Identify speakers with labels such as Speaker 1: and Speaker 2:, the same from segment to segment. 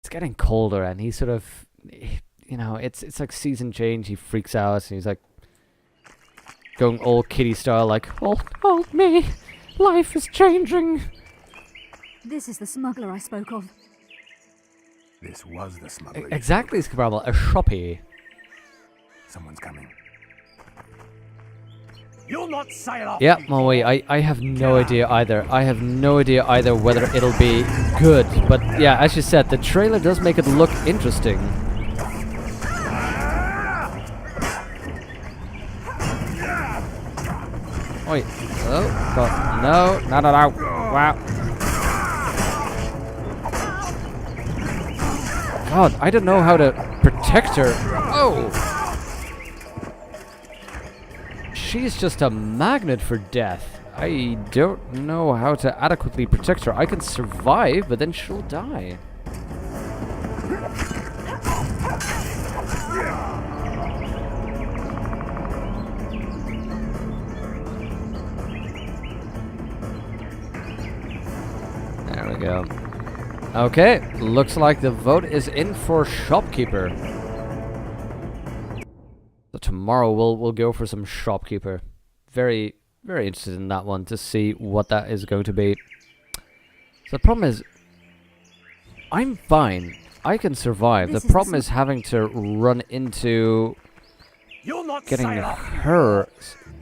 Speaker 1: it's getting colder, and he sort of, it's like season change. He freaks out, and he's like going old kitty style, like, hold me, life is changing.
Speaker 2: This is the smuggler I spoke of.
Speaker 3: This was the smuggler.
Speaker 1: Exactly, Scabrabble, a shoppy.
Speaker 3: Someone's coming. You'll not sail off.
Speaker 1: Yeah, well, wait, I have no idea either. I have no idea either whether it'll be good. But yeah, as you said, the trailer does make it look interesting. Wait, hello? God, no. Wow. God, I don't know how to protect her. Oh! She's just a magnet for death. I don't know how to adequately protect her. I can survive, but then she'll die. There we go. Okay, looks like the vote is in for shopkeeper. So tomorrow we'll go for some shopkeeper. Very, very interested in that one to see what that is going to be. So the problem is, I'm fine. I can survive. The problem is having to run into getting her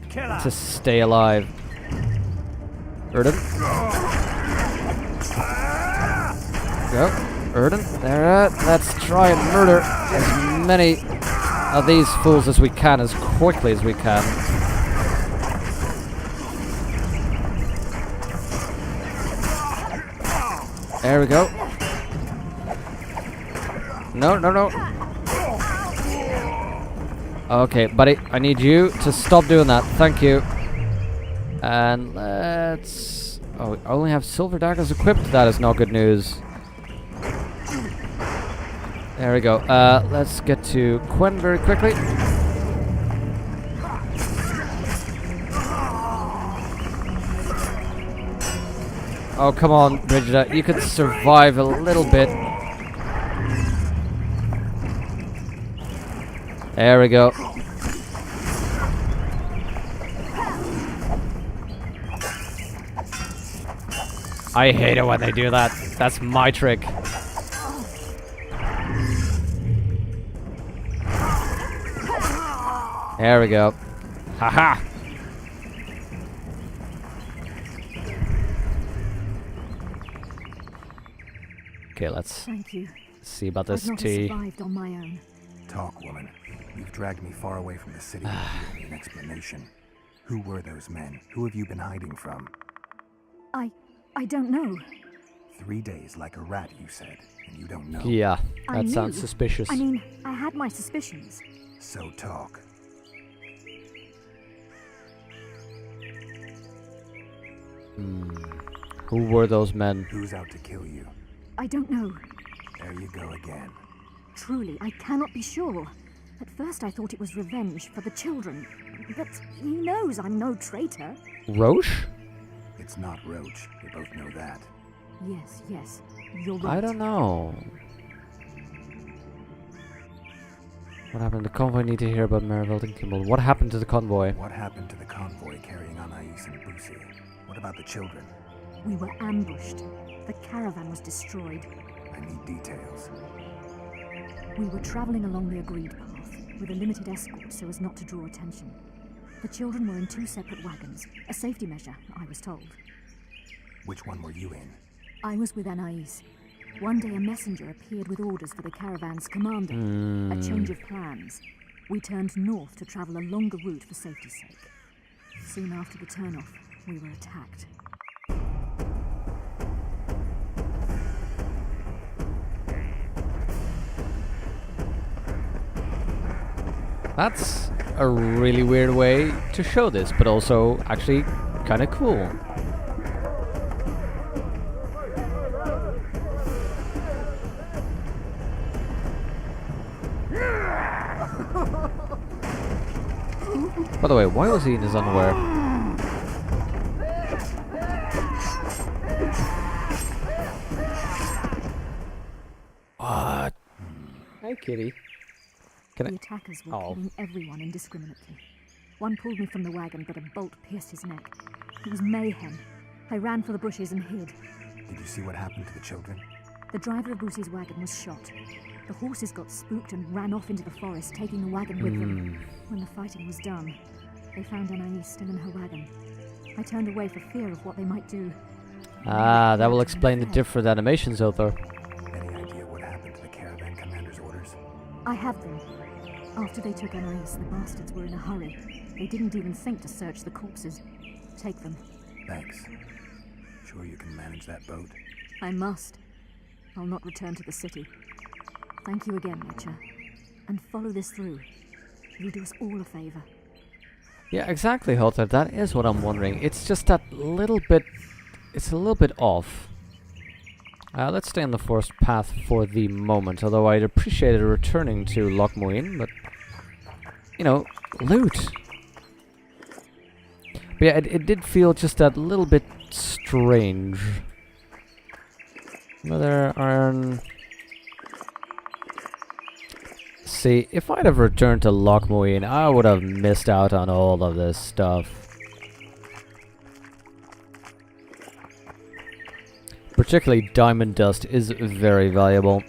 Speaker 1: to stay alive. Erden. Go. Erden. There. Let's try and murder as many of these fools as we can, as quickly as we can. There we go. No. Okay, buddy, I need you to stop doing that. Thank you. And let's... Oh, I only have silver daggers equipped. That is not good news. There we go. Let's get to Quen very quickly. Oh, come on, Brigida. You could survive a little bit. There we go. I hate it when they do that. That's my trick. There we go. Haha! Okay, let's see about this tea.
Speaker 2: Survived on my own.
Speaker 3: Talk, woman. You've dragged me far away from the city without giving me an explanation. Who were those men? Who have you been hiding from?
Speaker 2: I don't know.
Speaker 3: 3 days like a rat, you said, and you don't know.
Speaker 1: Yeah, that sounds suspicious.
Speaker 2: I mean, I had my suspicions.
Speaker 3: So talk.
Speaker 1: Who were those men?
Speaker 3: Who's out to kill you?
Speaker 2: I don't know.
Speaker 3: There you go again.
Speaker 2: Truly, I cannot be sure. At first I thought it was revenge for the children. But he knows I'm no traitor.
Speaker 1: Roche?
Speaker 3: It's not Roach. We both know that.
Speaker 2: Yes. You're right.
Speaker 1: I don't know. What happened to the convoy? Need to hear about Marigold and Kimball. What happened to the convoy?
Speaker 3: What happened to the convoy carrying Anais and Busi? What about the children?
Speaker 2: We were ambushed. The caravan was destroyed.
Speaker 3: I need details.
Speaker 2: We were traveling along the agreed path, with a limited escort so as not to draw attention. The children were in 2 separate wagons, a safety measure, I was told.
Speaker 3: Which one were you in?
Speaker 2: I was with Anais. One day a messenger appeared with orders for the caravan's commander. A change of plans. We turned north to travel a longer route for safety's sake. Soon after the turnoff, we were attacked.
Speaker 1: That's a really weird way to show this, but also actually kind of cool. By the way, why was he in his underwear? Hi, kitty. Can
Speaker 2: The
Speaker 1: I?
Speaker 2: attackers were
Speaker 1: Oh.
Speaker 2: killing everyone indiscriminately. One pulled me from the wagon, but a bolt pierced his neck. It was mayhem. I ran for the bushes and hid.
Speaker 3: Did you see what happened to the children?
Speaker 2: The driver of Boosie's wagon was shot. The horses got spooked and ran off into the forest, taking the wagon with them. When the fighting was done, they found Anais still in her wagon. I turned away for fear of what they might do.
Speaker 1: Ah, that will explain the different animations, Othar.
Speaker 3: Any idea what happened to the caravan commander's orders?
Speaker 2: I have them. After they took Anais, the bastards were in a hurry. They didn't even think to search the corpses. Take them.
Speaker 3: Thanks. Sure you can manage that boat?
Speaker 2: I must. I'll not return to the city. Thank you again, Witcher. And follow this through. You'll do us all a favor.
Speaker 1: Yeah, exactly, Othar. That is what I'm wondering. It's just that little bit... It's a little bit off. Let's stay on the forest path for the moment, although I'd appreciate returning to Loch Muin, but... You know, loot! But yeah, it did feel just that little bit strange. Another iron... See, if I'd have returned to Loch Muin, I would have missed out on all of this stuff. Particularly diamond dust is very valuable.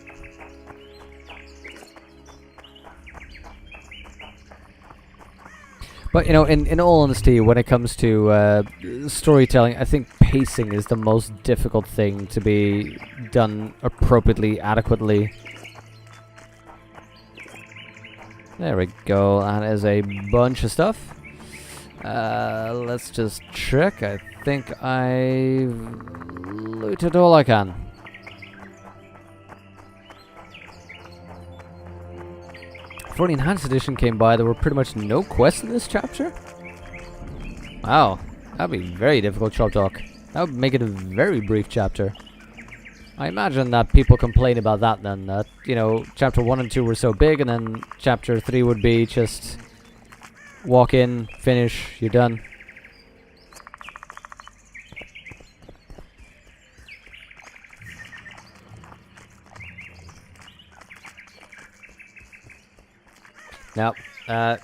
Speaker 1: But, you know, in all honesty, when it comes to storytelling, I think pacing is the most difficult thing to be done appropriately, adequately. There we go, that is a bunch of stuff. Let's just check. I think I've looted all I can. Before the Enhanced Edition came by, there were pretty much no quests in this chapter? Wow, that'd be very difficult, Chop Talk. That would make it a very brief chapter. I imagine that people complain about that then, that, you know, chapter 1 and 2 were so big, and then chapter 3 would be just walk in, finish, you're done. Now,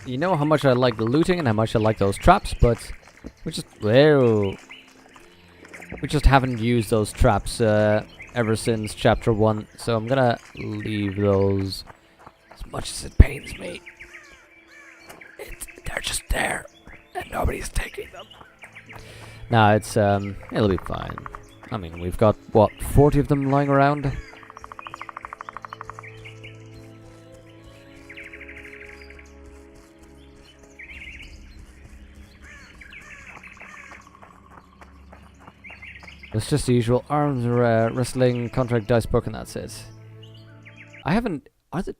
Speaker 1: you know how much I like the looting and how much I like those traps, but we just haven't used those traps ever since chapter 1, so I'm gonna leave those as much as it pains me. They're just there, and nobody's taking them. Nah, it's it'll be fine. I mean, we've got what, 40 of them lying around. It's just the usual arms wrestling contract dice poker, and that's it. I haven't.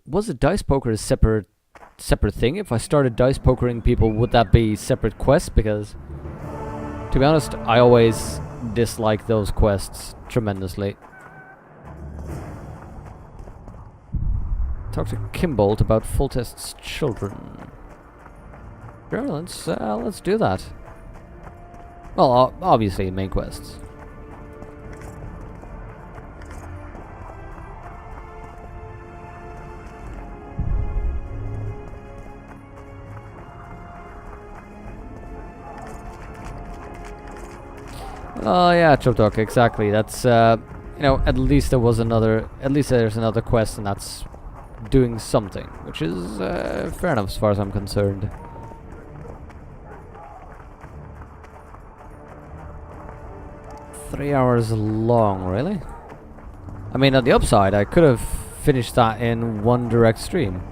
Speaker 1: Was a dice poker a separate thing? If I started dice pokering people, would that be separate quests? Because, to be honest, I always dislike those quests tremendously. Talk to Kimbolt about Foltest's children. Sure, let's do that. Well, obviously main quests. Oh yeah, Chop Talk, exactly. That's you know, at least there's another quest, and that's doing something, which is fair enough as far as I'm concerned. Three hours long, really? I mean, on the upside, I could have finished that in one direct stream.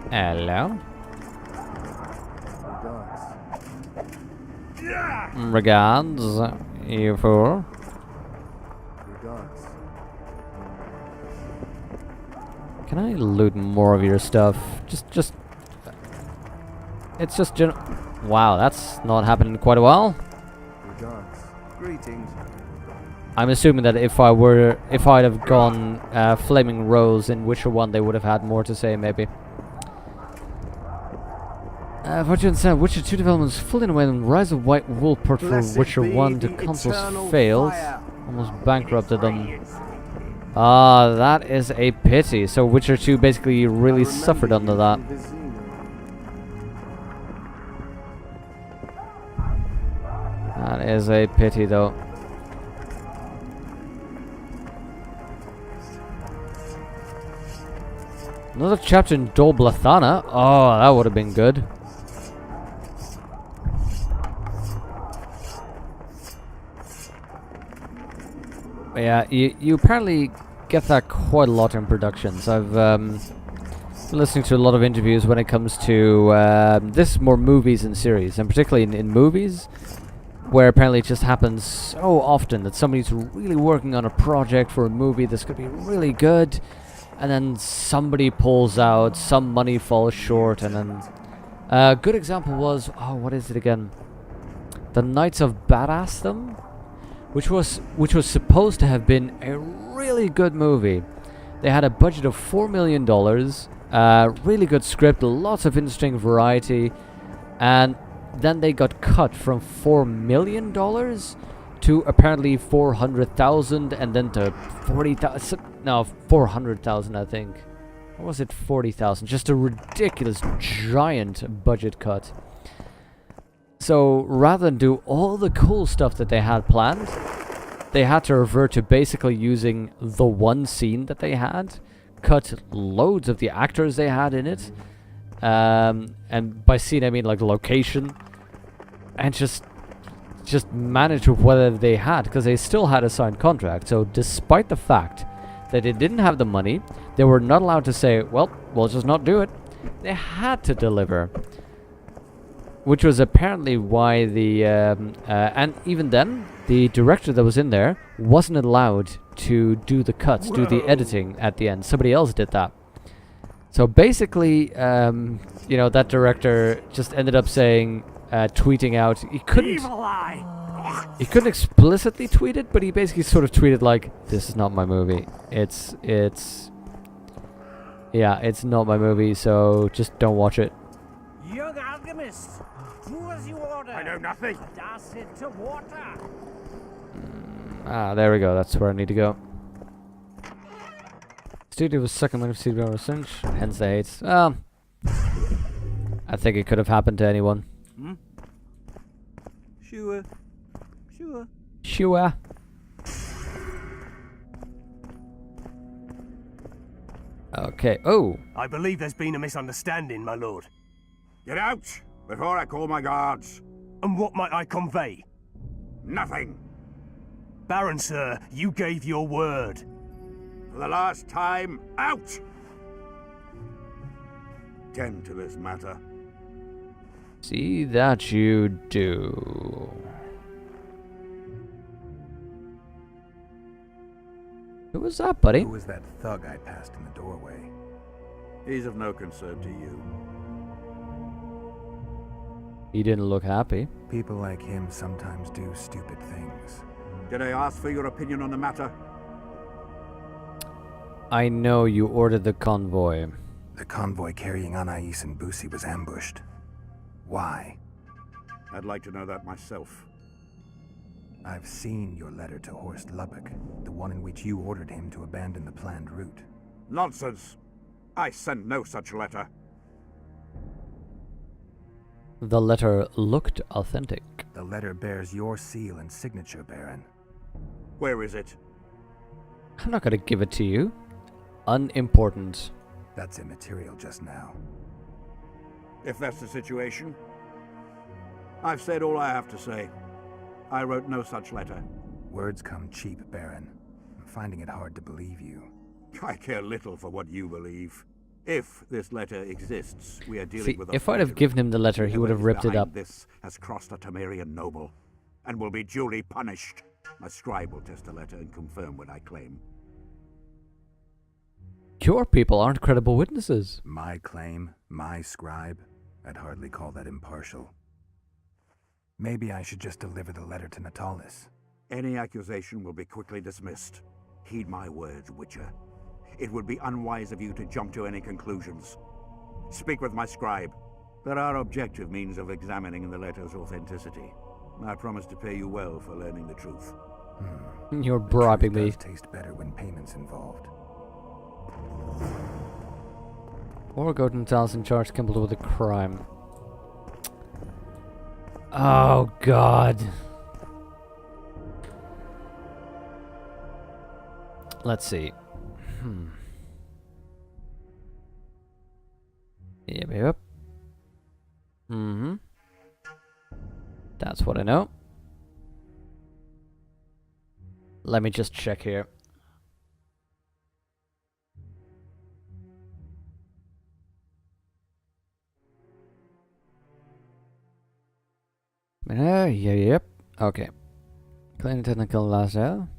Speaker 1: Hello. Regards, you fool. Can I loot more of your stuff? Just. It's just wow, that's not happened in quite a while.
Speaker 3: Greetings.
Speaker 1: I'm assuming that if I'd have gone Flaming Rose in Witcher 1, they would have had more to say, maybe. What you understand, Witcher 2 developments fully underway and Rise of White Wolf port for
Speaker 4: Blessed
Speaker 1: Witcher
Speaker 4: be
Speaker 1: 1 to
Speaker 4: the
Speaker 1: consoles
Speaker 4: eternal
Speaker 1: failed.
Speaker 4: fire.
Speaker 1: Almost bankrupted them. Ah, that is a pity. So Witcher 2 basically really suffered under that. That is a pity though. Another chapter in Dol Blathanna. Oh, that would have been good. But yeah, you apparently get that quite a lot in productions. I've been listening to a lot of interviews when it comes to this is more movies and series, and particularly in movies, where apparently it just happens so often that somebody's really working on a project for a movie that's going to be really good, and then somebody pulls out, some money falls short, and then a good example was, oh, what is it again? The Knights of Badassdom, which was supposed to have been a really good movie. They had a budget of $4 million, really good script, lots of interesting variety, and then they got cut from $4 million to apparently 400,000, and then to 40,000. No, 400,000, I think. Or was it 40,000? Just a ridiculous, giant budget cut. So rather than do all the cool stuff that they had planned, they had to revert to basically using the one scene that they had, cut loads of the actors they had in it, and by scene I mean like the location, and just manage with whatever they had, because they still had a signed contract. So despite the fact that they didn't have the money, they were not allowed to say, well, we'll just not do it. They had to deliver. Which was apparently why the, and even then, the director that was in there wasn't allowed to do the cuts, do the editing at the end. Somebody else did that. So basically, you know, that director just ended up saying, tweeting out, he couldn't explicitly tweet it, but he basically sort of tweeted like, this is not my movie. It's not my movie, so just don't watch it.
Speaker 4: Young alchemist, do as you order.
Speaker 5: I know nothing.
Speaker 4: Toss it to water.
Speaker 1: There we go. That's where I need to go. Studio was second line of CBR Research, hence the hates. I think it could have happened to anyone.
Speaker 4: Hmm? Sure.
Speaker 1: Sure. Okay. Oh.
Speaker 4: I believe there's been a misunderstanding, my lord.
Speaker 5: Get out before I call my guards.
Speaker 4: And what might I convey?
Speaker 5: Nothing.
Speaker 4: Baron, sir, you gave your word.
Speaker 5: For the last time, out! Tend to this matter.
Speaker 1: See that you do. Who was that, buddy?
Speaker 3: Who was that thug I passed in the doorway?
Speaker 5: He's of no concern to you.
Speaker 1: He didn't look happy.
Speaker 3: People like him sometimes do stupid things.
Speaker 5: Did I ask for your opinion on the matter?
Speaker 1: I know you ordered the convoy.
Speaker 3: The convoy carrying Anais and Busi was ambushed. Why?
Speaker 5: I'd like to know that myself.
Speaker 3: I've seen your letter to Horst Lubbock, the one in which you ordered him to abandon the planned route.
Speaker 5: Nonsense. I sent no such letter.
Speaker 1: The letter looked authentic.
Speaker 3: The letter bears your seal and signature, Baron.
Speaker 5: Where is it?
Speaker 1: I'm not gonna give it to you. Unimportant.
Speaker 3: That's immaterial just now.
Speaker 5: If that's the situation, I've said all I have to say. I wrote no such letter.
Speaker 3: Words come cheap, Baron. I'm finding it hard to believe you.
Speaker 5: I care little for what you believe. If this letter exists, we are dealing
Speaker 1: See,
Speaker 5: with a
Speaker 1: if I'd have
Speaker 5: forgery.
Speaker 1: given him the letter, he would have
Speaker 5: Whoever is
Speaker 1: ripped it
Speaker 5: behind
Speaker 1: up.
Speaker 5: This has crossed a Temerian noble, and will be duly punished. My scribe will test the letter and confirm what I claim.
Speaker 1: Your people aren't credible witnesses.
Speaker 3: My claim, my scribe? I'd hardly call that impartial. Maybe I should just deliver the letter to Natalis.
Speaker 5: Any accusation will be quickly dismissed. Heed my words, Witcher. It would be unwise of you to jump to any conclusions. Speak with my scribe, There are objective means of examining the letter's authenticity. I promise to pay you well for learning the truth.
Speaker 1: You're
Speaker 3: The
Speaker 1: bribing
Speaker 3: truth
Speaker 1: me.
Speaker 3: does taste better when payment's involved.
Speaker 1: Or Golden charged Kimball with a crime. Oh god. Let's see. Yep. Mm-hmm. That's what I know. Let me just check here. Yep. Okay. Clean technical last out.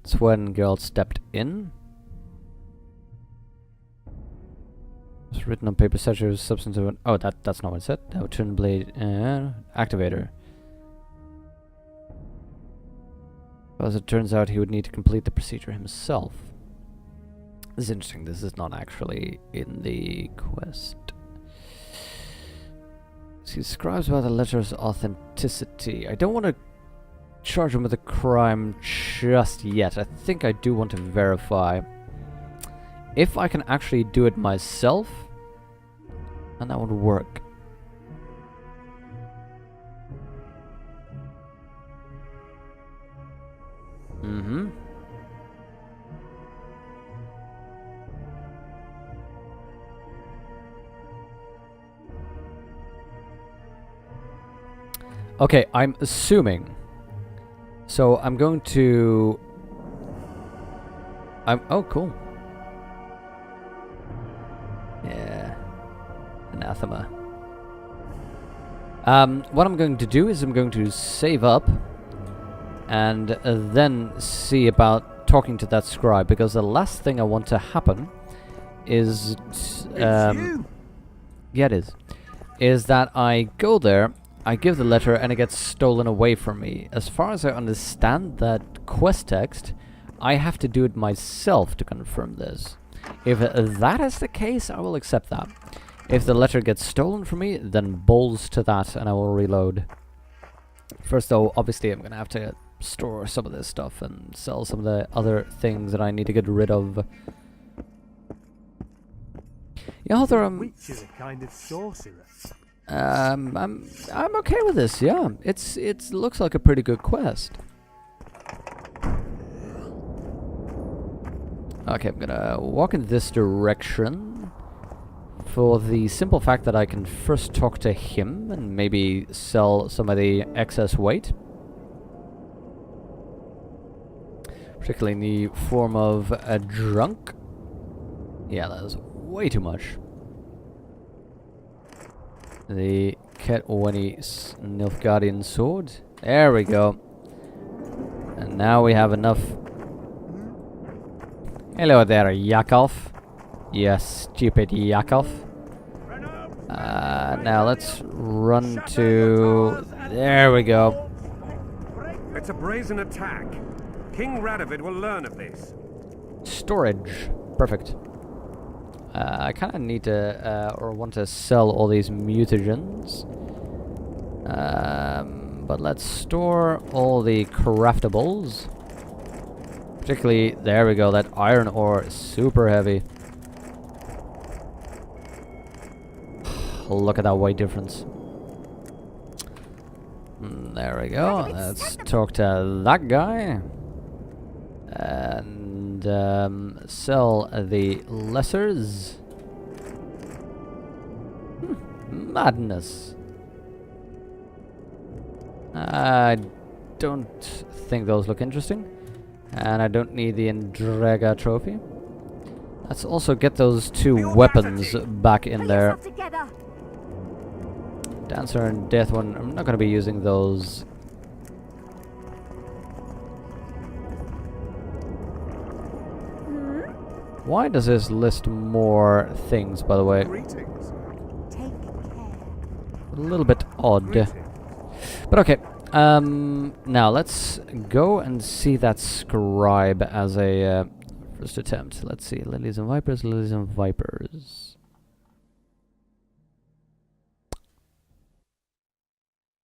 Speaker 1: It's when girl stepped in. It's written on paper such as substantive. Oh, that's not what it said. That would turn blade activator. Well, as it turns out, he would need to complete the procedure himself. This is interesting. This is not actually in the quest. He describes about the letter's authenticity. I don't want to charge him with a crime just yet. I think I do want to verify if I can actually do it myself, and that would work. Mm-hmm. Okay, I'm assuming. So I'm going to... oh, cool. Yeah. Anathema. What I'm going to do is I'm going to save up and then see about talking to that scribe, because the last thing I want to happen is...
Speaker 4: It's you.
Speaker 1: yeah, it is that I go there, I give the letter, and it gets stolen away from me. As far as I understand that quest text, I have to do it myself to confirm this. If that is the case, I will accept that. If the letter gets stolen from me, then balls to that, and I will reload. First though, obviously I'm gonna have to store some of this stuff and sell some of the other things that I need to get rid of. Yeah, there
Speaker 4: Which is a kind of sorcerer.
Speaker 1: I'm okay with this. Yeah, it looks like a pretty good quest. Okay, I'm gonna walk in this direction for the simple fact that I can first talk to him and maybe sell some of the excess weight, particularly in the form of a drunk. Yeah, that is way too much. The Ketwenny Nilfgaardian sword. There we go. And now we have enough. Hello there, Yakov. You stupid Yakov. Now let's run to... There we go.
Speaker 6: It's a brazen attack. King Radovid will learn of this.
Speaker 1: Storage. Perfect. I kind of need to, or want to sell all these mutagens. But let's store all the craftables. Particularly, there we go, that iron ore is super heavy. Look at that weight difference. There we go. Let's talk to that guy. And sell the lessers. Madness. I don't think those look interesting. And I don't need the Endrega trophy. Let's also get those two weapons back in there. Dancer and Death One. I'm not going to be using those. Why does this list more things, by the way?
Speaker 6: Greetings.
Speaker 1: A little bit odd. But okay. Now let's go and see that scribe as a first attempt. Let's see. Lilies and Vipers, Lilies and Vipers.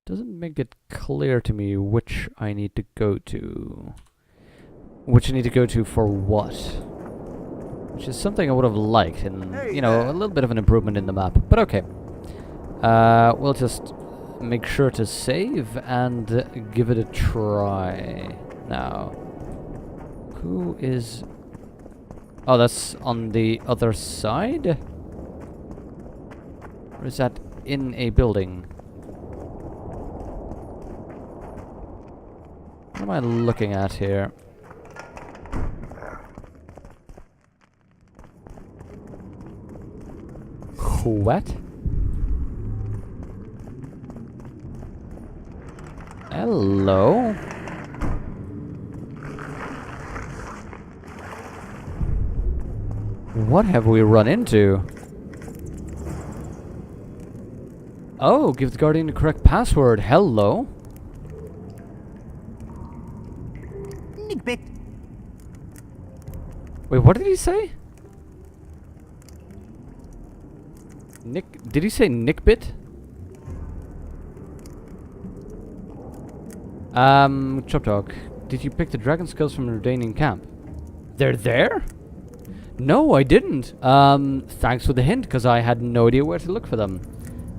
Speaker 1: doesn't make it clear to me which I need to go to. Which I need to go to for what. Which is something I would have liked, and, you know, a little bit of an improvement in the map. But okay. We'll just make sure to save and give it a try. Now, who is... Oh, that's on the other side? Or is that in a building? What am I looking at here? What? Hello? What have we run into? Oh, give the Guardian the correct password. Hello?
Speaker 4: Nickbit.
Speaker 1: Wait, what did he say? Did he say Nickbit? Chop Dog, did you pick the dragon skulls from the Redanian camp? They're there? No, I didn't. Thanks for the hint, because I had no idea where to look for them.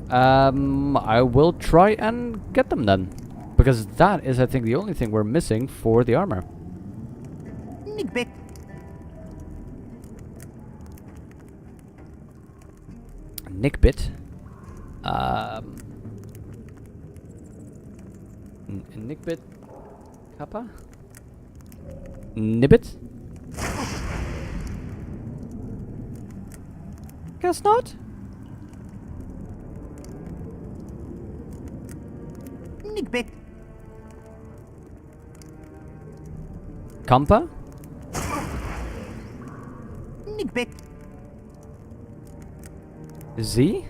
Speaker 1: I will try and get them then. Because that is, I think, the only thing we're missing for the armor.
Speaker 4: Nickbit.
Speaker 1: Nickbit. Nickbit. Kappa? Nibbit? Guess not.
Speaker 4: Nickbit.
Speaker 1: Kampa?
Speaker 4: Nickbit.
Speaker 1: Z?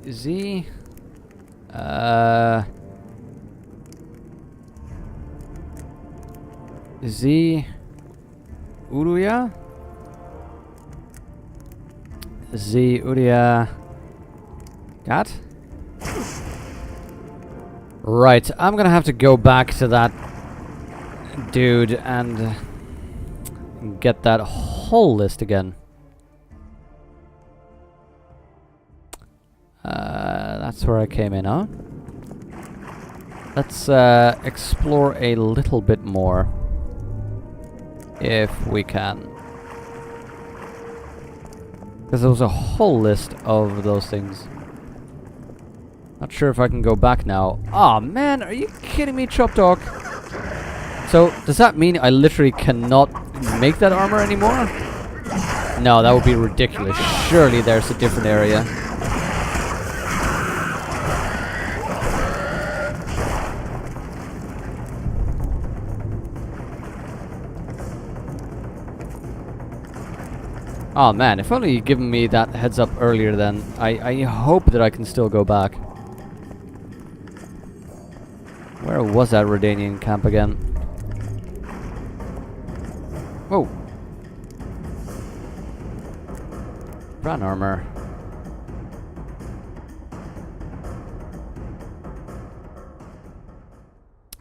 Speaker 1: Z? Z? Uruya? Z, Uruya... Gat? Right, I'm gonna have to go back to that dude and get that whole list again. That's where I came in, huh? Let's explore a little bit more, if we can. Because there was a whole list of those things. Not sure if I can go back now. Aw, man, are you kidding me, Chop Dog? So, does that mean I literally cannot make that armor anymore? No, that would be ridiculous. Surely there's a different area. Oh man, if only you'd given me that heads up earlier then. I hope that I can still go back. Where was that Redanian camp again? Whoa. Bran armor.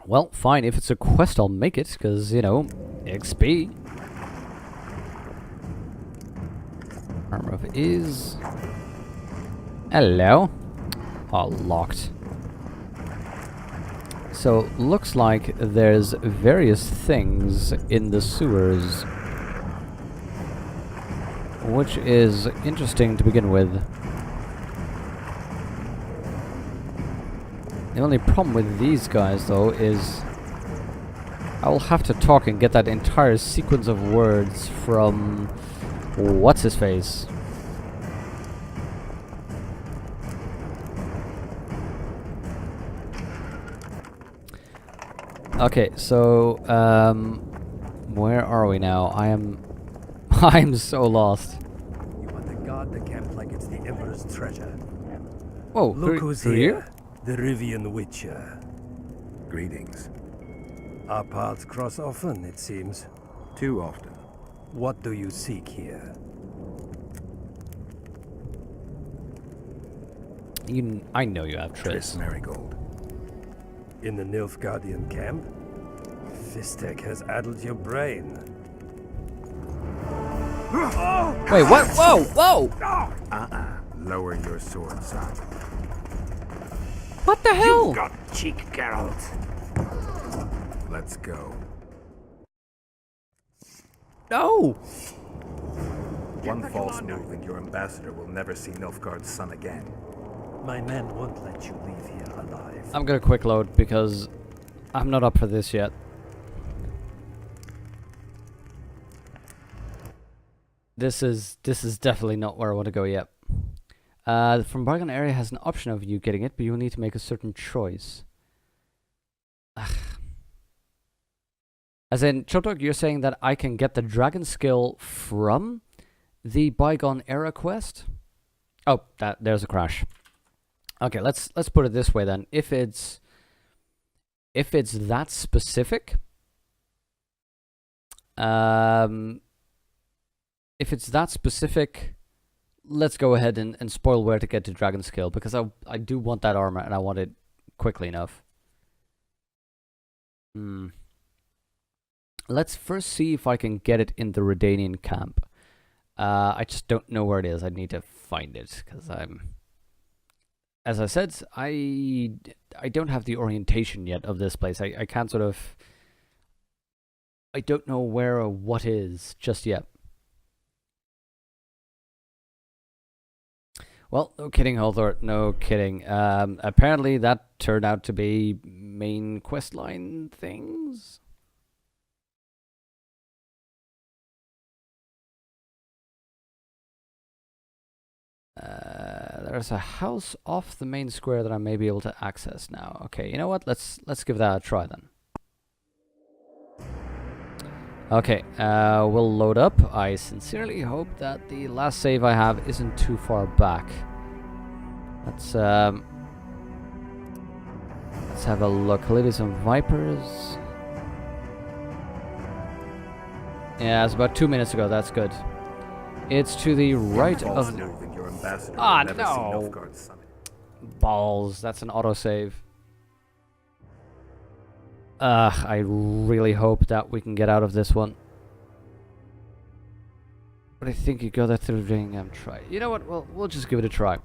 Speaker 1: Well, fine, if it's a quest I'll make it, because, you know, XP. Armor of is... Hello. Oh, locked. So, looks like there's various things in the sewers. Which is interesting to begin with. The only problem with these guys, though, is... I'll have to talk and get that entire sequence of words from... What's-his-face? Okay, so, where are we now? I'm so lost.
Speaker 7: You want to guard the camp like it's the Emperor's treasure.
Speaker 1: Whoa,
Speaker 7: Look who's
Speaker 1: who are
Speaker 7: here.
Speaker 1: you?
Speaker 7: The Rivian Witcher.
Speaker 3: Greetings.
Speaker 7: Our paths cross often, it seems.
Speaker 3: Too often.
Speaker 7: What do you seek here?
Speaker 1: I know you have
Speaker 3: Triss
Speaker 1: Triss.
Speaker 3: Marigold.
Speaker 7: In the Nilfgaardian camp? Fistek has addled your brain.
Speaker 1: Wait, what? Whoa, whoa!
Speaker 3: Lower your sword, son.
Speaker 1: What the hell?
Speaker 4: Got cheek, Geralt.
Speaker 3: Let's go.
Speaker 1: No!
Speaker 3: One false move and your ambassador will never see Nilfgaard's son again.
Speaker 7: My men won't let you leave here alive.
Speaker 1: I'm gonna quick load because I'm not up for this yet. This is definitely not where I want to go yet. From Bargain Area has an option of you getting it, but you will need to make a certain choice. Ugh. As in, Chotog, you're saying that I can get the dragon skill from the Bygone Era quest? Oh, there's a crash. Okay, let's put it this way then. If it's that specific, let's go ahead and spoil where to get the dragon skill, because I do want that armor and I want it quickly enough. Let's first see if I can get it in the Redanian camp. I just don't know where it is. I need to find it, because as I said, I don't have the orientation yet of this place. I can't sort of... I don't know where or what is just yet. Well, no kidding, Holthor, no kidding. Apparently that turned out to be main questline things? There's a house off the main square that I may be able to access now. Okay, you know what? Let's give that a try then. Okay, we'll load up. I sincerely hope that the last save I have isn't too far back. Let's have a look. Ladies and Vipers. Yeah, it's about 2 minutes ago. That's good. It's to the right of the... Ah, no! Balls. That's an autosave. I really hope that we can get out of this one. But I think you go that through the try. You know what? We'll just give it a try.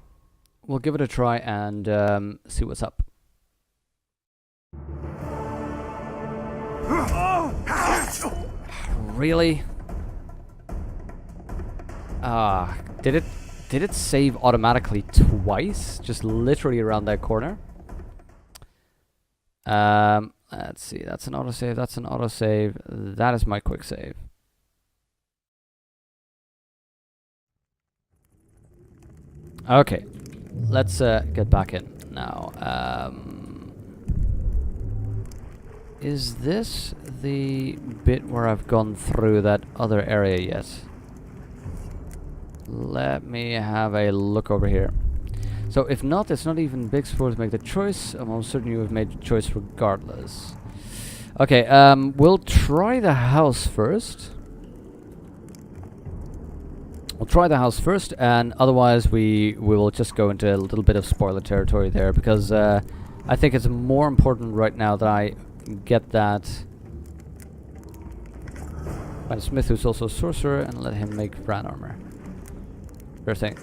Speaker 1: We'll give it a try and see what's up. Really? Did it save automatically twice? Just literally around that corner? Let's see, that's an autosave, that's an autosave. That is my quick save. Okay, let's get back in now. Is this the bit where I've gone through that other area yet? Let me have a look over here. So if not, it's not even big sport to make the choice. I'm almost certain you have made the choice regardless. Okay, we'll try the house first. We'll try the house first, and otherwise we will just go into a little bit of spoiler territory there, because I think it's more important right now that I get that by Smith, who's also a sorcerer, and let him make Bran armor. Sure thing.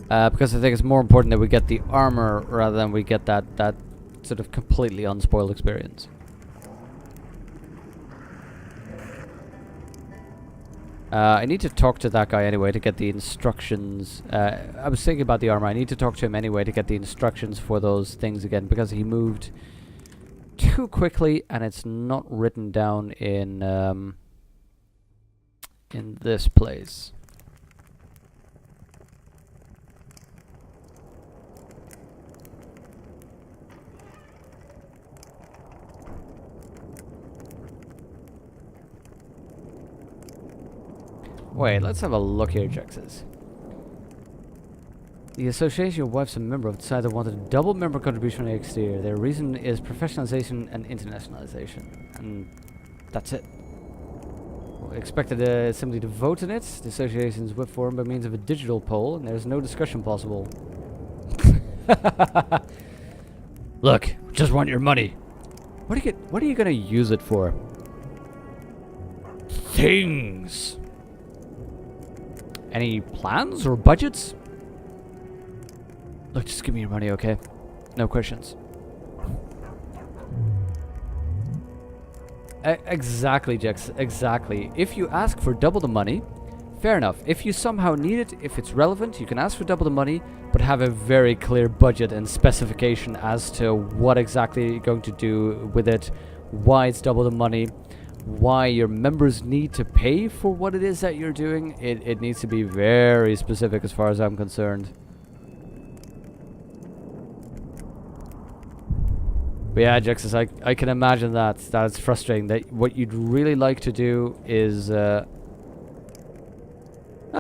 Speaker 1: Because I think it's more important that we get the armor rather than we get that sort of completely unspoiled experience. I need to talk to that guy anyway to get the instructions. I was thinking about the armor. I need to talk to him anyway to get the instructions for those things again, because he moved too quickly and it's not written down in this place. Wait, let's have a look here, Jexes. The Association of Wives and Member have decided they wanted a double member contribution on the exterior. Their reason is professionalization and internationalization. And that's it. expected simply to vote in it. The associations whip formed by means of a digital poll, and there's no discussion possible. Look, just want your money. What are you gonna use it for? Things. Any plans or budgets? Look, just give me your money, okay? No questions. Exactly, Jex. Exactly. If you ask for double the money, fair enough. If you somehow need it, if it's relevant, you can ask for double the money, but have a very clear budget and specification as to what exactly you're going to do with it, why it's double the money, why your members need to pay for what it is that you're doing. It needs to be very specific as far as I'm concerned. But yeah, Jexus, I can imagine that it's frustrating. That what you'd really like to do is